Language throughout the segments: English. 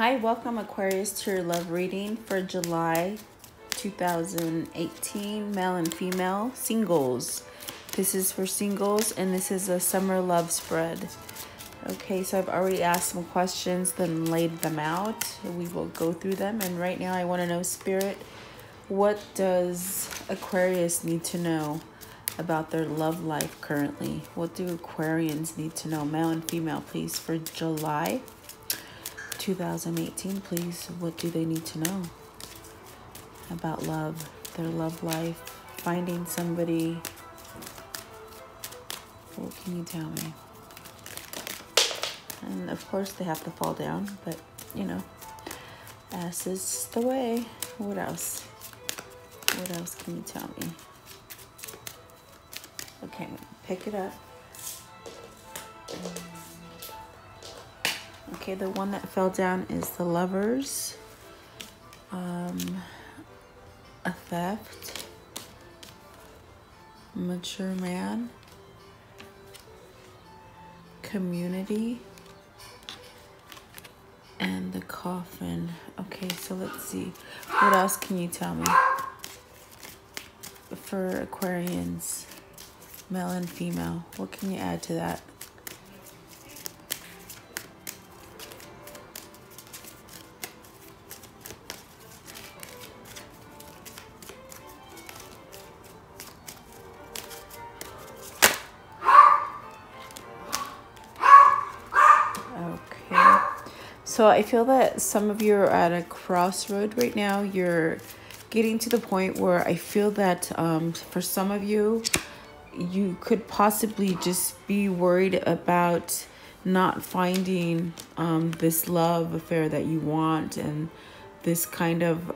Hi, welcome Aquarius to your love reading for July 2018, male and female singles. This is for singles and this is a summer love spread. Okay, so I've already asked some questions, then laid them out. We will go through them, and right now I want to know, Spirit, what does Aquarius need to know about their love life currently? What do Aquarians need to know, male and female, please, for July 2018, please? What do they need to know about love, their love life, finding somebody? What can you tell me? And of course they have to fall down, but you know, as is the way. What else? What else can you tell me? Okay, pick it up. Okay, the one that fell down is the Lovers, a theft, mature man, community, and the Coffin. Okay, so let's see. What else can you tell me for Aquarians, male and female? What can you add to that? So I feel that some of you are at a crossroad right now. You're getting to the point where I feel that for some of you, you could possibly just be worried about not finding this love affair that you want, and this kind of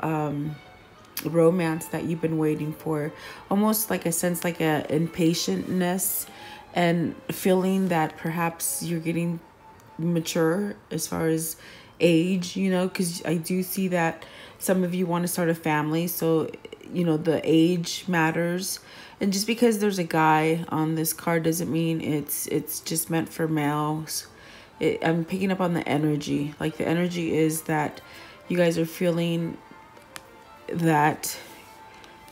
romance that you've been waiting for. Almost like a sense like a impatientness, and feeling that perhaps you're getting mature as far as age, you know, because I do see that some of you want to start a family, so you know the age matters. And just because there's a guy on this card doesn't mean it's just meant for males. I'm picking up on the energy. Like the energy is that you guys are feeling that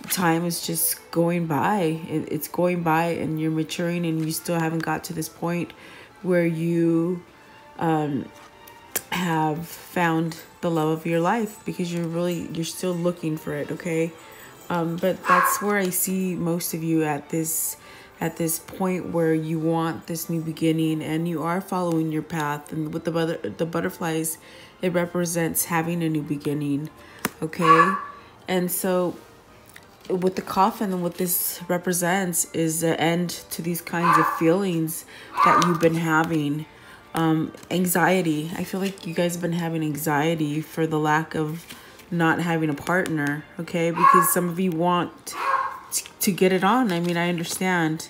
time is just going by. It's going by and you're maturing, and you still haven't got to this point where you have found the love of your life, because you're still looking for it. Okay, but that's where I see most of you at this point where you want this new beginning, and you are following your path. And with the butterflies, it represents having a new beginning. Okay, and so with the Coffin, and what this represents is the end to these kinds of feelings that you've been having. Anxiety. I feel like you guys have been having anxiety for the lack of not having a partner, okay? Because some of you want to get it on. I mean, I understand.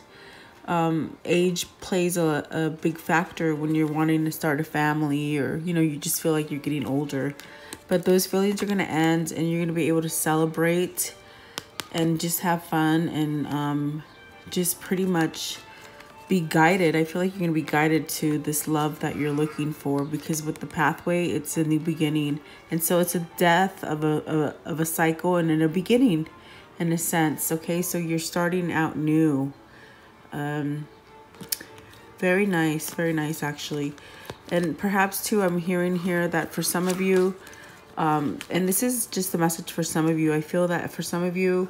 Age plays a big factor when you're wanting to start a family, or, you know, you just feel like you're getting older. But those feelings are going to end, and you're going to be able to celebrate and just have fun, and just pretty much be guided. I feel like you're going to be guided to this love that you're looking for, because with the pathway, it's a new beginning. And so it's a death of a cycle and in a beginning, in a sense. Okay, so you're starting out new. Very nice actually. And perhaps too, I'm hearing here that for some of you, and this is just a message for some of you, I feel that for some of you,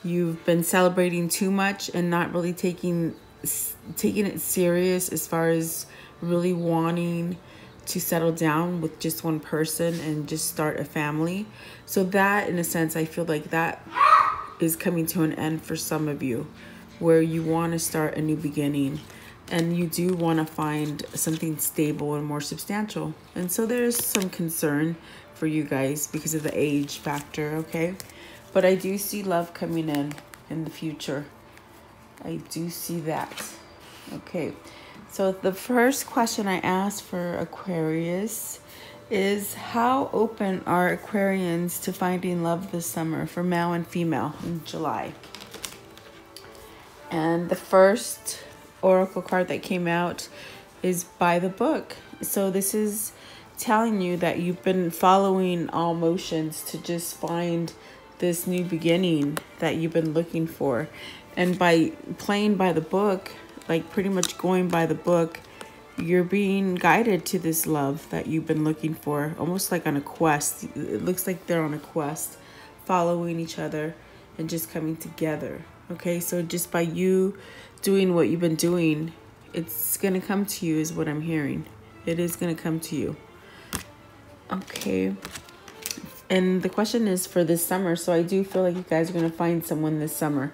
you've been celebrating too much and not really taking it serious as far as really wanting to settle down with just one person and just start a family. So that, in a sense, I feel like that is coming to an end for some of you, where you want to start a new beginning, and you do want to find something stable and more substantial. And so there's some concern for you guys because of the age factor, okay? But I do see love coming in the future. I do see that. Okay, so the first question I asked for Aquarius is, how open are Aquarians to finding love this summer for male and female in July? And the first oracle card that came out is by the book. So this is telling you that you've been following all motions to just find this new beginning that you've been looking for. And by playing by the book, like pretty much going by the book, you're being guided to this love that you've been looking for, almost like on a quest. It looks like they're on a quest, following each other and just coming together. Okay, so just by you doing what you've been doing, it's going to come to you is what I'm hearing. It is going to come to you. Okay. And the question is for this summer. So I do feel like you guys are going to find someone this summer.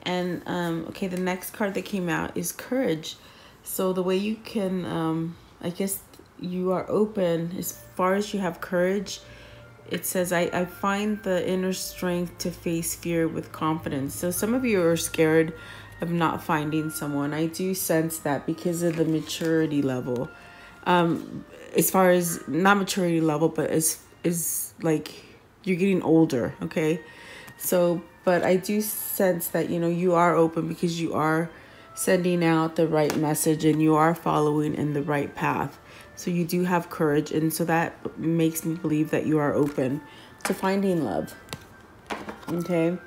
And, okay, the next card that came out is Courage. So the way you can, I guess you are open as far as you have courage. It says, I find the inner strength to face fear with confidence. So some of you are scared of not finding someone. I do sense that because of the maturity level. As far as, not maturity level, but as like you're getting older, okay? So, but I do sense that, you know, you are open because you are sending out the right message and you are following in the right path. So you do have courage, and so that makes me believe that you are open to finding love. Okay.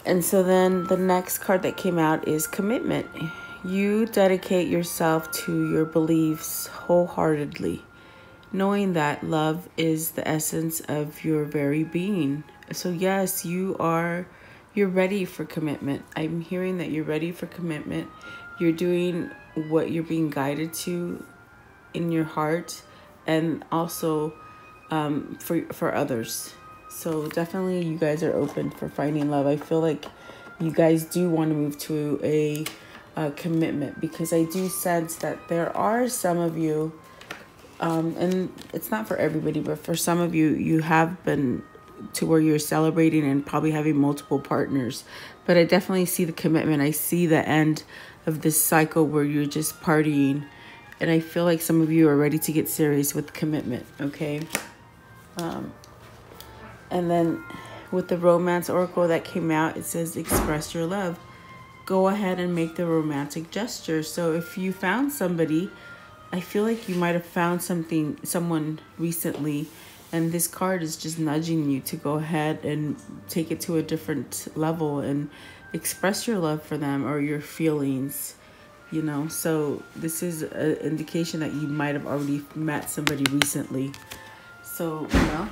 And so then the next card that came out is Commitment. You dedicate yourself to your beliefs wholeheartedly, knowing that love is the essence of your very being. So yes, you're ready for commitment. I'm hearing that you're ready for commitment. You're doing what you're being guided to in your heart, and also for others. So definitely you guys are open for finding love. I feel like you guys do want to move to a commitment, because I do sense that there are some of you, and it's not for everybody, but for some of you, you have been to where you're celebrating and probably having multiple partners. But I definitely see the commitment. I see the end of this cycle where you're just partying. And I feel like some of you are ready to get serious with commitment, okay? And then with the Romance Oracle that came out, it says express your love. Go ahead and make the romantic gesture. So if you found somebody, I feel like you might have found someone recently, and this card is just nudging you to go ahead and take it to a different level and express your love for them or your feelings, you know. So this is an indication that you might have already met somebody recently. So, you know,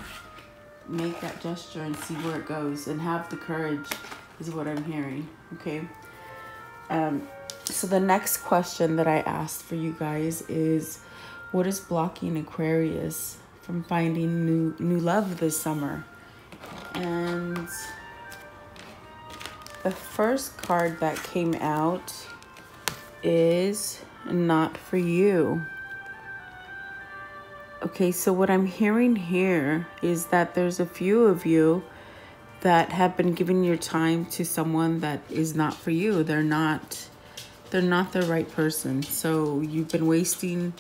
make that gesture and see where it goes, and have the courage is what I'm hearing, okay? So the next question that I asked for you guys is, what is blocking Aquarius from finding new love this summer? And the first card that came out is Not For You. Okay, so what I'm hearing here is that there's a few of you that have been giving your time to someone that is not for you. They're not the right person. So you've been wasting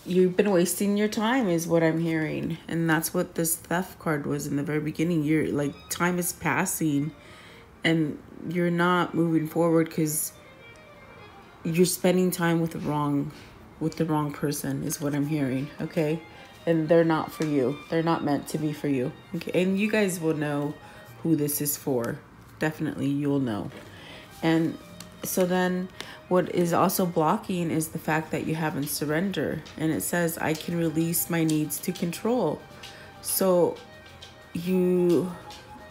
your time is what I'm hearing. And that's what this Theft card was in the very beginning. You're like, time is passing and you're not moving forward because you're spending time with the wrong person is what I'm hearing, okay? And they're not for you. They're not meant to be for you, okay? And you guys will know who this is for. Definitely you'll know. And so then what is also blocking is the fact that you haven't surrendered. And it says, I can release my needs to control. So you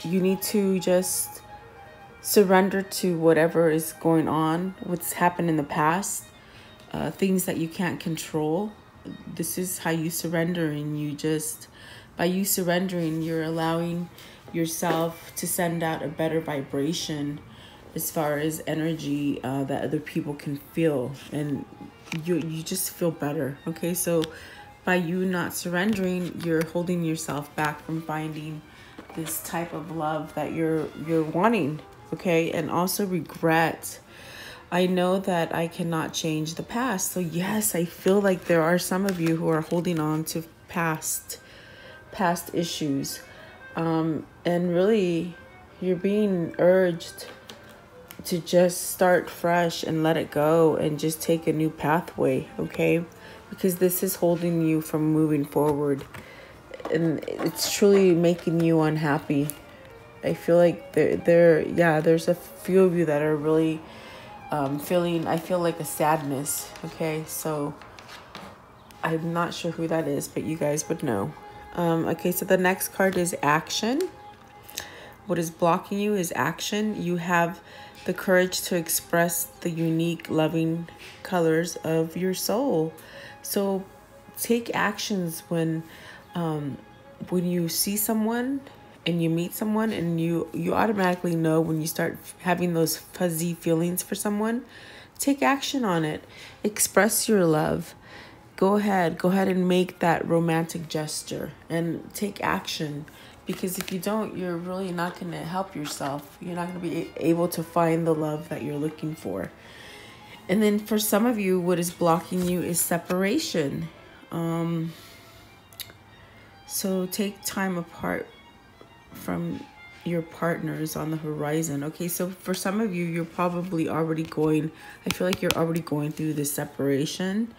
need to just surrender to whatever is going on, what's happened in the past, things that you can't control. This is how you surrender, and by you surrendering, you're allowing yourself to send out a better vibration as far as energy that other people can feel, and you just feel better, okay? So by you not surrendering, you're holding yourself back from finding this type of love that you're wanting, okay? And also regret. I know that I cannot change the past. So yes, I feel like there are some of you who are holding on to past issues. And really, you're being urged to just start fresh and let it go and just take a new pathway, okay? because this is holding you from moving forward, and it's truly making you unhappy. I feel like there's a few of you that are really feeling, I feel like a sadness. Okay, so I'm not sure who that is, but you guys would know. Okay, so the next card is action. What is blocking you is action. You have the courage to express the unique, loving colors of your soul. So take actions when you see someone and you meet someone, and you automatically know when you start having those fuzzy feelings for someone. Take action on it. Express your love. Go ahead and make that romantic gesture and take action, because if you don't, you're really not going to help yourself. You're not going to be able to find the love that you're looking for. And then for some of you, what is blocking you is separation. So take time apart from your partners on the horizon. Okay, so for some of you, you're probably already going, I feel like you're already going through this separation.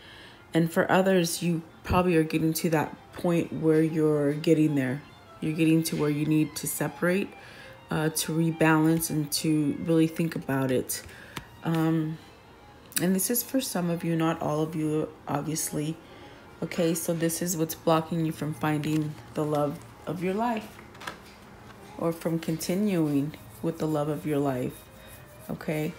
And for others, you probably are getting to that point where you're getting there. You're getting to where you need to separate, to rebalance, and to really think about it. And this is for some of you, not all of you, obviously. Okay, so this is what's blocking you from finding the love of your life, or from continuing with the love of your life. Okay,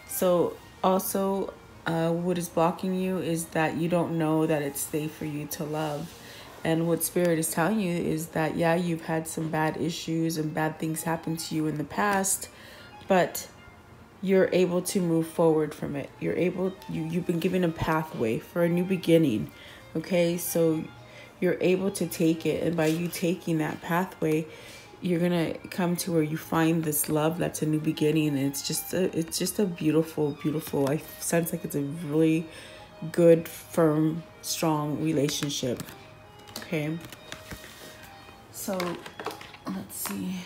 so also what is blocking you is that you don't know that it's safe for you to love. And what Spirit is telling you is that, yeah, you've had some bad issues and bad things happen to you in the past, but you're able to move forward from it. You've been given a pathway for a new beginning. Okay, so you're able to take it, and by you taking that pathway, you're gonna come to where you find this love that's a new beginning. And it's just a beautiful, I sense like it's a really good, firm, strong relationship. Okay, so let's see.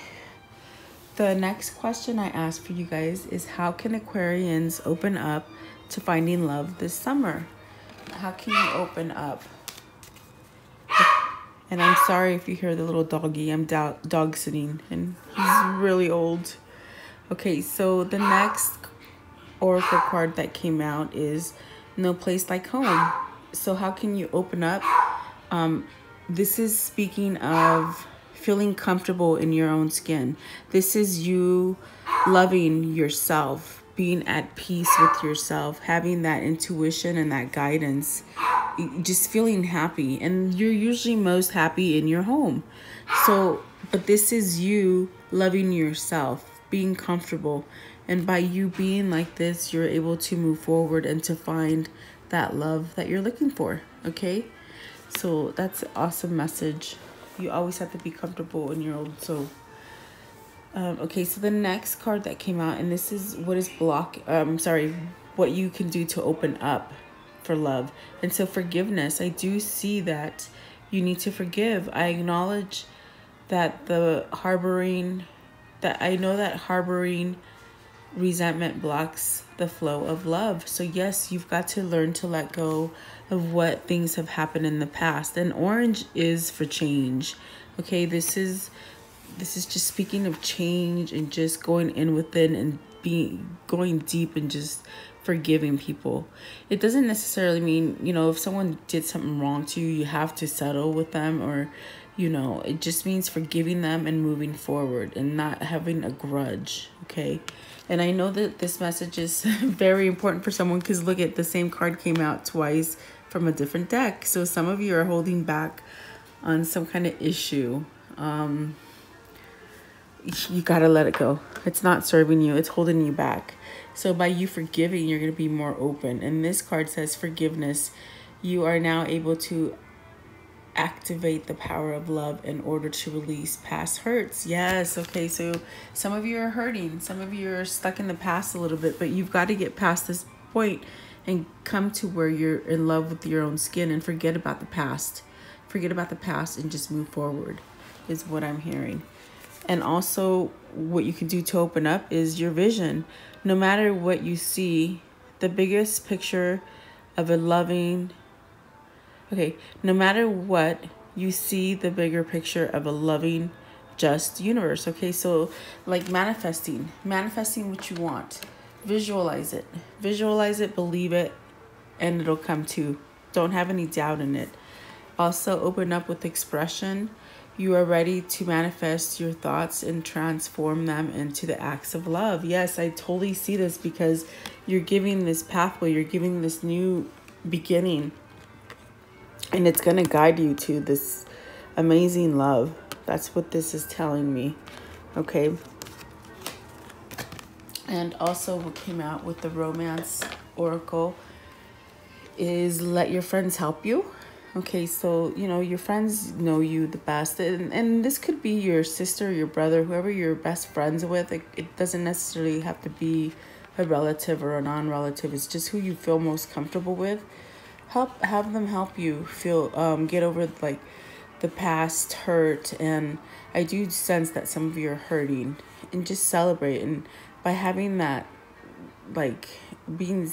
The next question I asked for you guys is, how can Aquarians open up to finding love this summer? How can you open up? And I'm sorry if you hear the little doggy. I'm dog sitting, and he's really old. Okay, so the next oracle card that came out is No Place Like Home. So how can you open up? This is speaking of feeling comfortable in your own skin. This is you loving yourself, being at peace with yourself, having that intuition and that guidance, just feeling happy. And you're usually most happy in your home. So, but this is you loving yourself, being comfortable. And by you being like this, you're able to move forward and to find that love that you're looking for. Okay? So that's an awesome message. You always have to be comfortable in your own soul. Okay, so the next card that came out, and this is what is what you can do to open up for love. And so forgiveness, I do see that you need to forgive. I acknowledge that harboring resentment blocks the flow of love. So yes, you've got to learn to let go of what things have happened in the past. And orange is for change. Okay, this is just speaking of change and just going in within and going deep and just forgiving people. It doesn't necessarily mean, if someone did something wrong to you, you have to settle with them, or, it just means forgiving them and moving forward and not having a grudge. Okay. And I know that this message is very important for someone, because look at the same card came out twice from a different deck. So some of you are holding back on some kind of issue. You got to let it go. It's not serving you. It's holding you back. So by you forgiving, you're going to be more open. And this card says forgiveness. You are now able to activate the power of love in order to release past hurts. Yes. Okay. So some of you are hurting. Some of you are stuck in the past a little bit, but you've got to get past this point and come to where you're in love with your own skin and forget about the past. Forget about the past and just move forward is what I'm hearing. And also what you can do to open up is your vision. No matter what you see, the biggest picture of a loving, Okay, no matter what, you see the bigger picture of a loving, just universe. Okay, so like manifesting what you want. Visualize it, believe it, and it'll come to. Don't have any doubt in it. Also, open up with expression. You are ready to manifest your thoughts and transform them into the acts of love. Yes, I totally see this because you're giving this pathway, you're giving this new beginning, and it's going to guide you to this amazing love. That's what this is telling me. Okay. And also what came out with the romance oracle is let your friends help you. Okay, so, you know, your friends know you the best. And this could be your sister, your brother, whoever you're best friends with. It doesn't necessarily have to be a relative or a non-relative. It's just who you feel most comfortable with. Have them help you feel, get over, like, the past hurt. And I do sense that some of you are hurting. And just celebrate. And by having that, like, being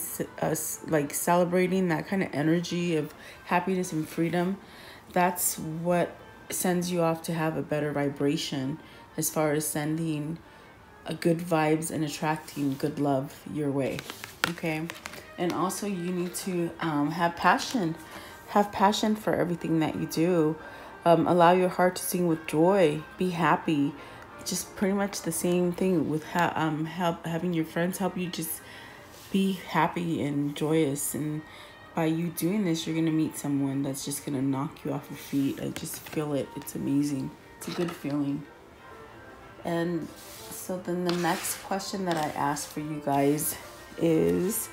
like celebrating that kind of energy of happiness and freedom, that's what sends you off to have a better vibration as far as sending a good vibes and attracting good love your way. Okay. And also you need to have passion for everything that you do. Allow your heart to sing with joy. Be happy. Just pretty much the same thing with having your friends help you. Just be happy and joyous, and by you doing this, you're gonna meet someone that's just gonna knock you off your feet. I just feel it. It's amazing. It's a good feeling. And so then the next question that I asked for you guys is,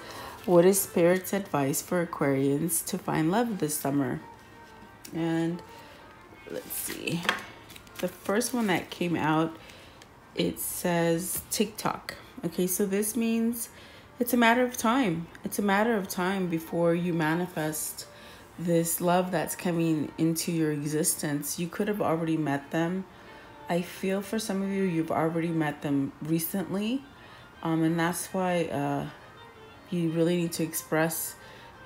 what is Spirit's advice for Aquarians to find love this summer? And let's see. The first one that came out, it says TikTok. Okay, so this means it's a matter of time. It's a matter of time before you manifest this love that's coming into your existence. You could have already met them. I feel for some of you, you've already met them recently. And that's why you really need to express,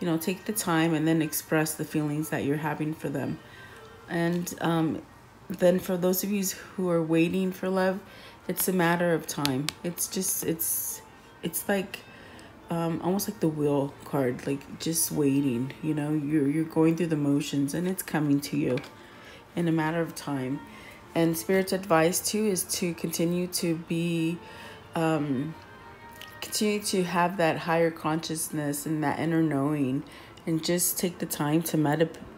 you know, take the time and then express the feelings that you're having for them. And then for those of you who are waiting for love, it's a matter of time. It's just, it's like, almost like the wheel card, like just waiting, you know, you're going through the motions and it's coming to you in a matter of time. And Spirit's advice too is to continue to be, continue to have that higher consciousness and that inner knowing, and just take the time to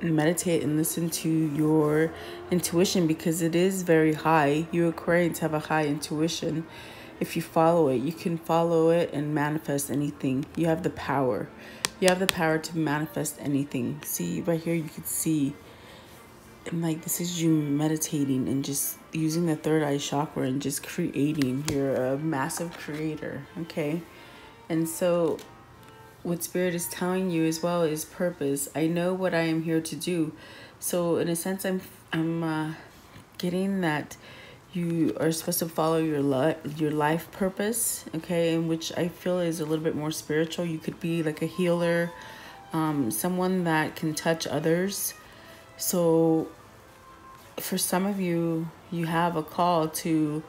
meditate and listen to your intuition, because it is very high. You Aquarians have a high intuition. If you follow it, you can follow it and manifest anything. You have the power. You have the power to manifest anything. See, right here, you can see, and like, this is you meditating and just using the third eye chakra and just creating. You're a massive creator, okay? And so what Spirit is telling you as well is purpose. I know what I am here to do. So in a sense, I'm getting that you are supposed to follow your life purpose, okay, and which I feel is a little bit more spiritual. You could be like a healer, someone that can touch others. So for some of you, you have a call to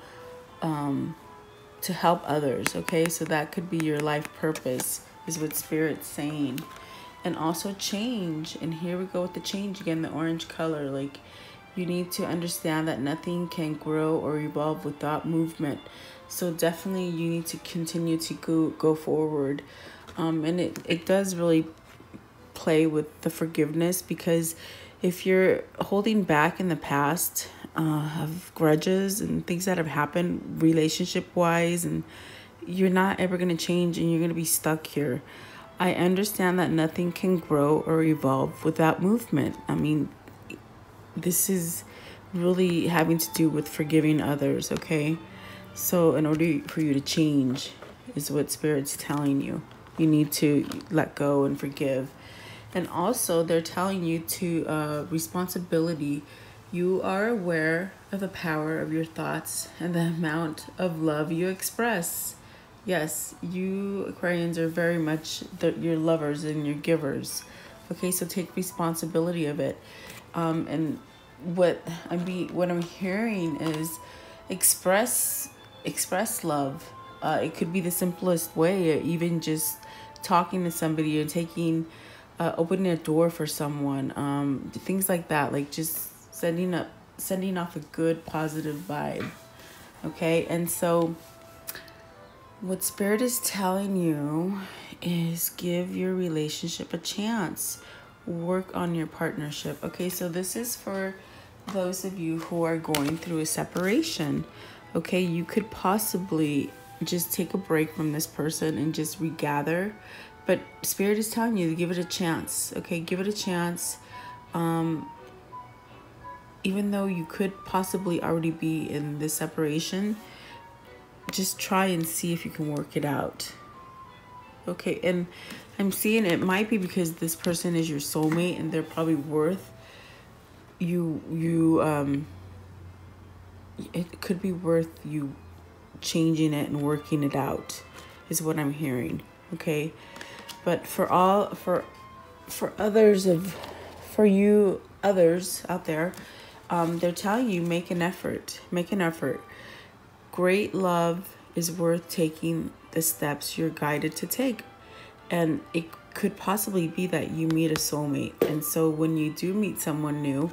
help others, okay? So that could be your life purpose, is what Spirit's saying. And also change. And here we go with the change again, the orange color. Like, you need to understand that nothing can grow or evolve without movement. So definitely you need to continue to go forward. And it does really play with the forgiveness, because if you're holding back in the past of grudges and things that have happened relationship wise, and you're not ever going to change and you're going to be stuck here. I understand that nothing can grow or evolve without movement. I mean, this is really having to do with forgiving others, okay? So in order for you to change, is what Spirit's telling you. You need to let go and forgive. And also, they're telling you to responsibility. You are aware of the power of your thoughts and the amount of love you express. Yes, you Aquarians are very much your lovers and your givers. Okay, so take responsibility of it. And what I'm hearing is express love. It could be the simplest way, even just talking to somebody or opening a door for someone. Things like that, like just sending off a good positive vibe. Okay, and so what Spirit is telling you is give your relationship a chance. Work on your partnership. Okay, so this is for those of you who are going through a separation. Okay, you could possibly just take a break from this person and just regather. But Spirit is telling you to give it a chance. Okay, give it a chance. Even though you could possibly already be in this separation, just try and see if you can work it out. Okay, and I'm seeing it might be because this person is your soulmate and they're probably worth it could be worth you changing it and working it out, is what I'm hearing. Okay, but for you others out there, they're telling you make an effort. Great love is worth taking the steps you're guided to take. And it could possibly be that you meet a soulmate. And so when you do meet someone new,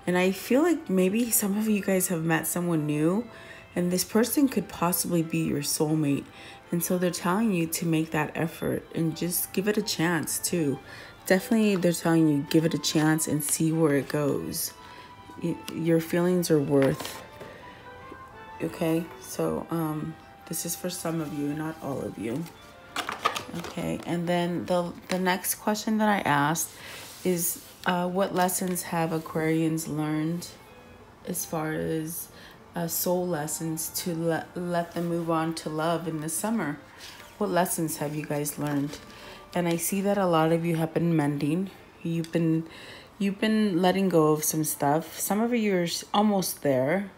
and I feel like maybe some of you guys have met someone new, and this person could possibly be your soulmate. And so they're telling you to make that effort and just give it a chance too. Definitely they're telling you give it a chance and see where it goes. Your feelings are worth. Okay, so this is for some of you, not all of you. Okay, and then the next question that I asked is what lessons have Aquarians learned as far as soul lessons to let them move on to love in the summer? What lessons have you guys learned? And I see that a lot of you have been mending. You've been letting go of some stuff. Some of you are almost there.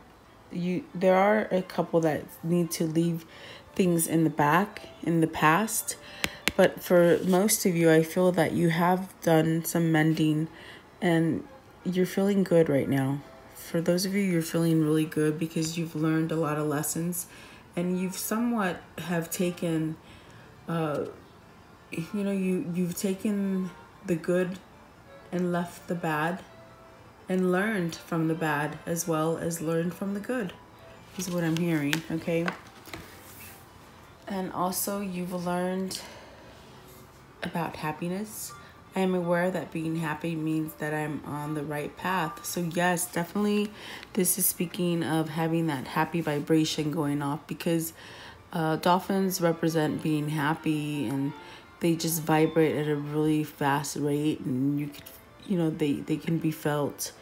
There are a couple that need to leave things in the past, but for most of you, I feel that you have done some mending and you're feeling good right now. For those of you, you're feeling really good because you've learned a lot of lessons and you've somewhat have taken you've taken the good and left the bad, and learned from the bad as well as learned from the good, is what I'm hearing, okay? And also you've learned about happiness. I am aware that being happy means that I'm on the right path. So yes, definitely this is speaking of having that happy vibration going off, because dolphins represent being happy and they just vibrate at a really fast rate, and you could, they can be felt.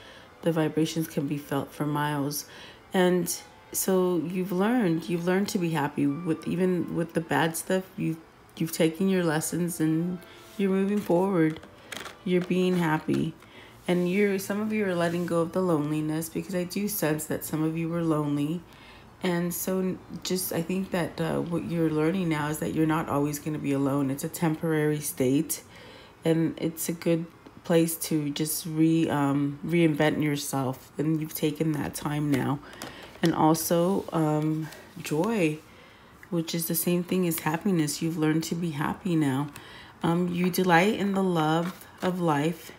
The vibrations can be felt for miles. And so you've learned to be happy even with the bad stuff. You've taken your lessons and you're moving forward. You're being happy. And some of you are letting go of the loneliness, because I do sense that some of you were lonely. And so I think that what you're learning now is that you're not always going to be alone. It's a temporary state, and it's a good place to just reinvent yourself. And you've taken that time now. And also joy, which is the same thing as happiness. You've learned to be happy now. You delight in the love of life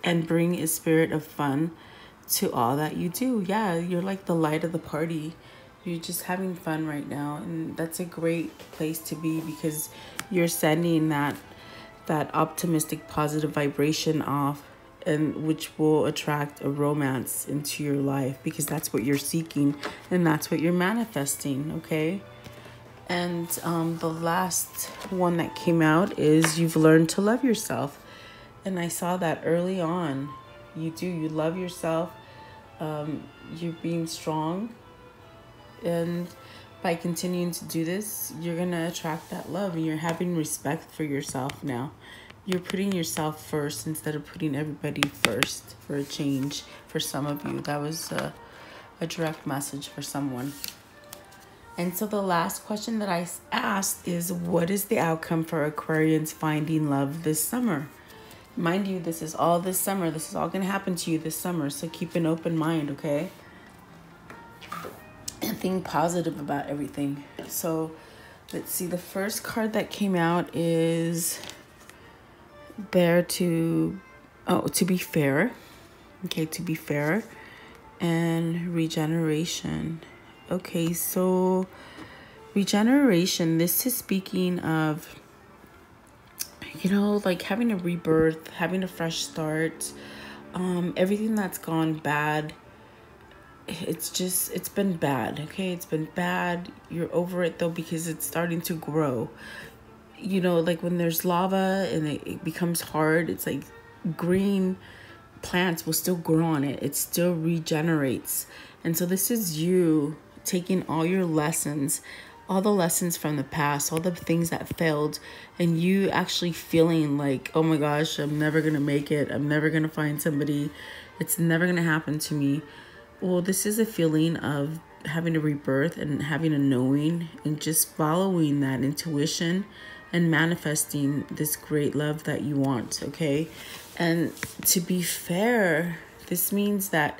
and bring a spirit of fun to all that you do. Yeah, you're like the light of the party. You're just having fun right now, and that's a great place to be, because you're sending that optimistic, positive vibration off, and which will attract a romance into your life, because that's what you're seeking and that's what you're manifesting. Okay. And the last one that came out is you've learned to love yourself. And I saw that early on. You love yourself. You're being strong. And by continuing to do this, you're going to attract that love. And you're having respect for yourself now. You're putting yourself first instead of putting everybody first, for a change for some of you. That was a direct message for someone. And so the last question that I asked is, what is the outcome for Aquarians finding love this summer? Mind you, this is all this summer. This is all going to happen to you this summer. So keep an open mind, okay? And think positive about everything. So let's see. The first card that came out is to be fair. Okay, to be fair. And regeneration. Okay, so regeneration. This is speaking of, you know, like having a rebirth, having a fresh start, everything that's gone bad. It's been bad, okay? It's been bad. You're over it though, because it's starting to grow. You know, like when there's lava and it becomes hard, it's like green plants will still grow on it. It still regenerates. And so this is you taking all your lessons, all the lessons from the past, all the things that failed, and you actually feeling like, oh my gosh, I'm never going to make it. I'm never going to find somebody. It's never going to happen to me. Well, this is a feeling of having a rebirth and having a knowing and just following that intuition and manifesting this great love that you want, okay? And to be fair, this means that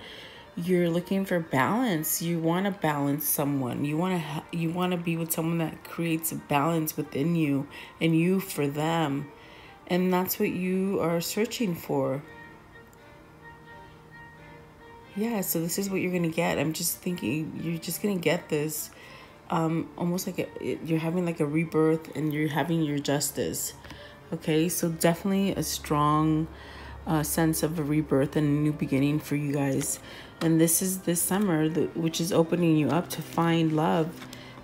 you're looking for balance. You want to balance someone. You want to be with someone that creates a balance within you and you for them. And that's what you are searching for. Yeah, so this is what you're going to get. I'm just thinking you're just going to get this almost like you're having like a rebirth and you're having your justice. Okay, so definitely a strong sense of a rebirth and a new beginning for you guys. And this is this summer, which is opening you up to find love.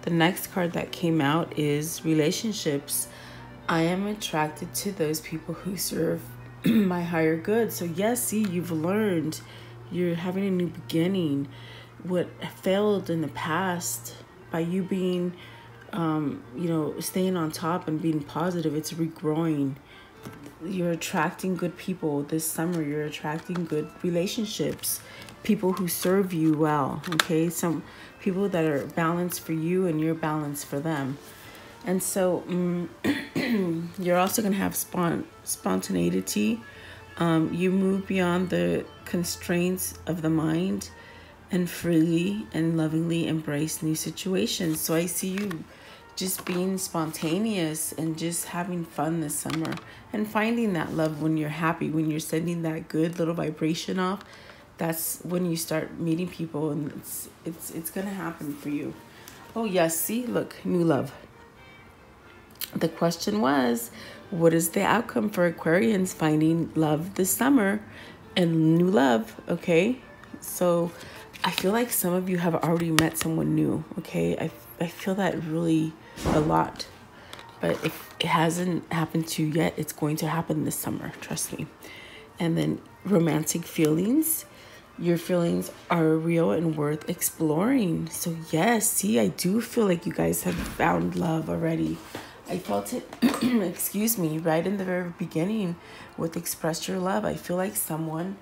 The next card that came out is relationships. I am attracted to those people who serve my higher good. So yes, see, you've learned. You're having a new beginning. What failed in the past, by you being, staying on top and being positive, it's regrowing. You're attracting good people this summer. You're attracting good relationships, people who serve you well, okay? Some people that are balanced for you and you're balanced for them. And so you're also going to have spontaneity. You move beyond the constraints of the mind and freely and lovingly embrace new situations. So I see you just being spontaneous and just having fun this summer and finding that love when you're happy, when you're sending that good little vibration off. That's when you start meeting people, and it's gonna happen for you. Oh yes, see, look, new love. The question was, what is the outcome for Aquarians finding love this summer and new love? Okay, so I feel like some of you have already met someone new. Okay, I feel that really a lot. But if it hasn't happened to you yet, it's going to happen this summer. Trust me. And then romantic feelings. Your feelings are real and worth exploring. So yes, see, I do feel like you guys have found love already. I felt it, excuse me, right in the very beginning with Express Your Love. I feel like someone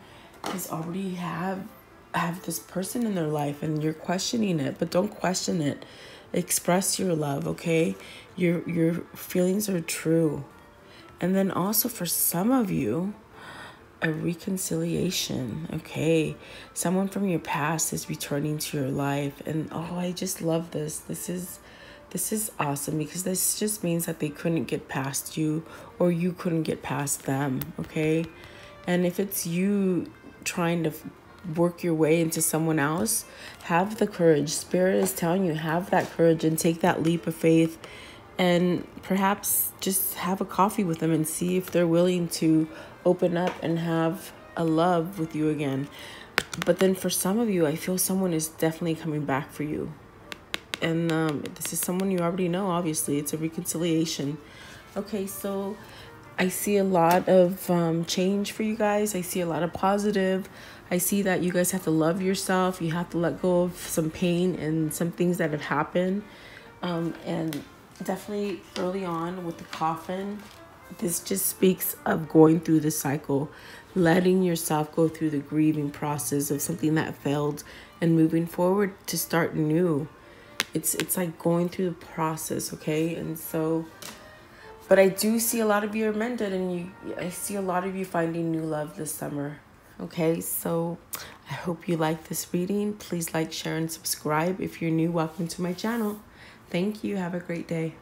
has already have this person in their life and you're questioning it, but don't question it. Express your love, okay? Your feelings are true. And then also for some of you, a reconciliation, okay? Someone from your past is returning to your life. And oh, I just love this. This is awesome, because this just means that they couldn't get past you or you couldn't get past them, okay? And if it's you trying to work your way into someone else, have the courage. Spirit is telling you, have that courage and take that leap of faith, and perhaps just have a coffee with them and see if they're willing to open up and have a love with you again. But then for some of you, I feel someone is definitely coming back for you. And this is someone you already know, obviously. It's a reconciliation. Okay, so I see a lot of change for you guys. I see a lot of positive. I see that you guys have to love yourself. You have to let go of some pain and some things that have happened. And definitely early on with the coffin, this just speaks of going through the cycle, letting yourself go through the grieving process of something that failed and moving forward to start new. It's like going through the process, okay? And so But I do see a lot of you are mended, and I see a lot of you finding new love this summer. Okay, so I hope you like this reading. Please like, share, and subscribe. If you're new, welcome to my channel. Thank you. Have a great day.